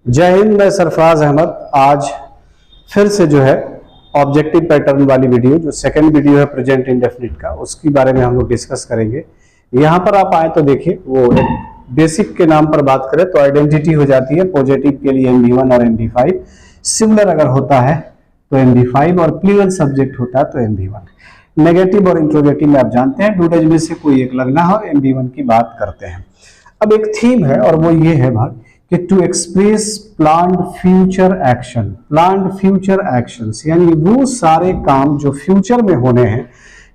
जय हिंद। मैं सरफराज अहमद आज फिर से जो है ऑब्जेक्टिव पैटर्न वाली वीडियो, जो सेकंड वीडियो है प्रेजेंट इंडेफिनिट का, उसकी बारे में हम लोग डिस्कस करेंगे। यहाँ पर आप आए तो देखिए, वो एक बेसिक के नाम पर बात करें तो आइडेंटिटी हो जाती है। पॉजिटिव के लिए MB1 और MB5, सिमिलर अगर होता है तो MB5 और प्लूरल सब्जेक्ट होता है तो MB1। नेगेटिव और इंट्रोगेटिव में आप जानते हैं, डूडेज में से कोई एक लगना है और MB1 की बात करते हैं। अब एक थीम है और वो ये है भाई कि to express planned future action. Planned future actions यानी वो सारे काम जो फ्यूचर में होने हैं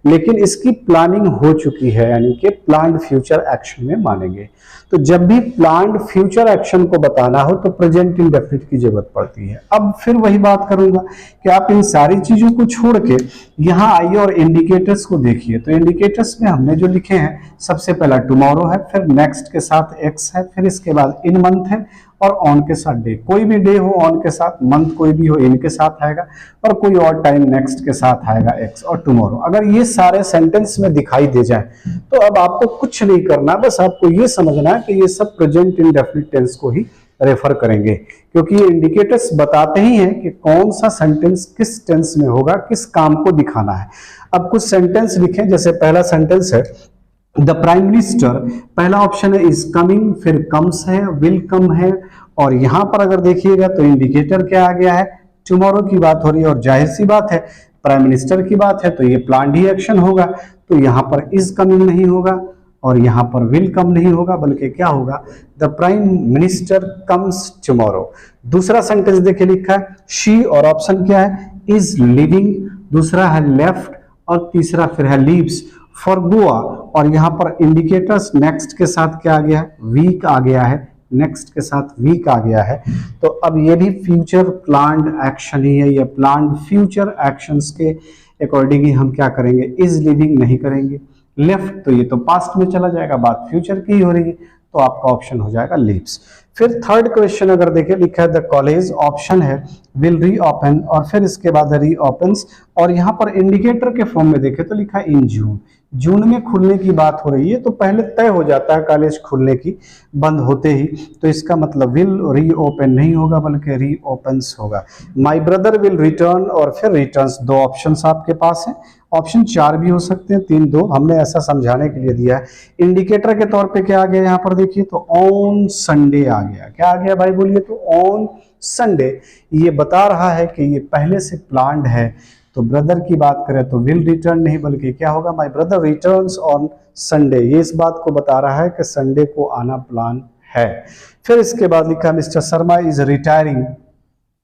लेकिन इसकी प्लानिंग हो चुकी है, यानी कि प्लान्ड फ्यूचर एक्शन में मानेंगे। तो जब भी प्लान्ड फ्यूचर एक्शन को बताना हो तो प्रेजेंट इंडेफिनिट की जरूरत पड़ती है। अब फिर वही बात करूंगा कि आप इन सारी चीजों को छोड़ के यहाँ आइए और इंडिकेटर्स को देखिए। तो इंडिकेटर्स में हमने जो लिखे हैं, सबसे पहला टुमारो है, फिर नेक्स्ट के साथ एक्स है, फिर इसके बाद इन मंथ है और ऑन के साथ डे। कोई भी डे हो ऑन के साथ, मंथ कोई भी हो इन के साथ आएगा, और कोई और टाइम नेक्स्ट के साथ आएगा एक्स और टुमारो। अगर ये सारे सेंटेंस में दिखाई दे जाए तो अब आपको कुछ नहीं करना, बस आपको ये समझना है कि ये सब प्रेजेंट इंडेफिनिट टेंस को ही रेफर करेंगे, क्योंकि ये इंडिकेटर्स बताते ही हैं कि कौन सा सेंटेंस किस टेंस में होगा, किस काम को दिखाना है। अब कुछ सेंटेंस लिखें, जैसे पहला सेंटेंस है द प्राइम मिनिस्टर, पहला ऑप्शन है इज कमिंग, फिर कम्स है, विल कम है, और यहां पर अगर देखिएगा तो इंडिकेटर क्या आ गया है, टुमारो की बात हो रही है, और जाहिर सी बात है प्राइम मिनिस्टर की बात है तो ये प्लान्ड ही एक्शन होगा। तो यहां पर इज कमिंग नहीं होगा और यहां पर विल कम नहीं होगा, बल्कि क्या होगा, the prime minister comes tomorrow. दूसरा सेंटेंस देखिए लिखा है शी, और ऑप्शन क्या है, इज लिविंग, दूसरा है लेफ्ट और तीसरा फिर है लीव्स फॉर गोवा, और यहां पर इंडिकेटर्स नेक्स्ट के साथ क्या आ गया है, वीक आ गया है, नेक्स्ट के साथ वीक आ गया है। तो अब ये भी फ्यूचर प्लान्ड एक्शन ही है, ये प्लान्ड फ्यूचर एक्शंस के अकॉर्डिंग ही हम क्या करेंगे, इज लिविंग नहीं करेंगे। लेफ्ट तो ये तो पास्ट में चला जाएगा, बात फ्यूचर की ही हो रही है, तो आपका ऑप्शन हो जाएगा लीव्स। फिर थर्ड क्वेश्चन अगर देखें, लिखा है द कॉलेज, ऑप्शन है विल रीओपन, और फिर इसके बाद रीओपन्स, और यहाँ पर इंडिकेटर के फॉर्म में देखें तो लिखा है इन जून, जून में खुलने की बात हो रही है, तो पहले तय हो जाता है कॉलेज खुलने की बंद होते ही, तो इसका मतलब विल रीओपन नहीं होगा बल्कि रीओपन्स होगा। माय ब्रदर विल रिटर्न, और फिर रिटर्न्स, दो ऑप्शंस आपके पास हैं, ऑप्शन 4 भी हो सकते हैं, 3 2 हमने ऐसा समझाने के लिए दिया है। इंडिकेटर के तौर पे क्या आ गया यहाँ पर देखिए, तो ऑन संडे आ गया। क्या आ गया भाई बोलिए, तो ऑन संडे। ये बता रहा है कि ये पहले से प्लान्ड है। तो ब्रदर की बात करें तो विल रिटर्न नहीं बल्कि क्या होगा, my brother returns on Sunday. ये इस बात को बता रहा है कि संडे को आना प्लान है। फिर इसके बाद लिखा मिस्टर शर्मा इज रिटायरिंग,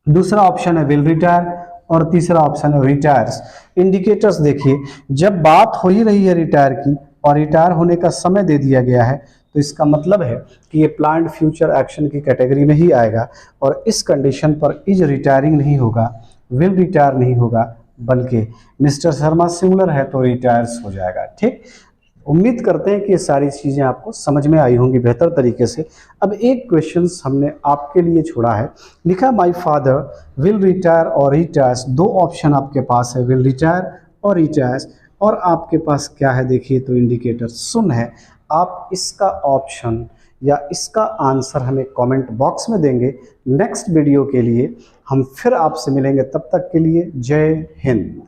दूसरा ऑप्शन है विल रिटायर और तीसरा ऑप्शन है रिटायर्स। इंडिकेटर्स देखिए, जब बात हो ही रही है रिटायर की और रिटायर होने का समय दे दिया गया है तो इसका मतलब है कि ये प्लान्ड फ्यूचर एक्शन की कैटेगरी में ही आएगा, और इस कंडीशन पर इज रिटायरिंग नहीं होगा, विल रिटायर नहीं होगा, बल्कि मिस्टर शर्मा सिमिलर है तो रिटायर्स हो जाएगा। ठीक, उम्मीद करते हैं कि ये सारी चीजें आपको समझ में आई होंगी बेहतर तरीके से। अब एक क्वेश्चन हमने आपके लिए छोड़ा है, लिखा माय फादर विल रिटायर और रिटायर्स, दो ऑप्शन आपके पास है, विल रिटायर और रिटायर्स, और आपके पास क्या है देखिए, तो इंडिकेटर सुन है। आप इसका ऑप्शन या इसका आंसर हमें कमेंट बॉक्स में देंगे। नेक्स्ट वीडियो के लिए हम फिर आपसे मिलेंगे, तब तक के लिए जय हिंद।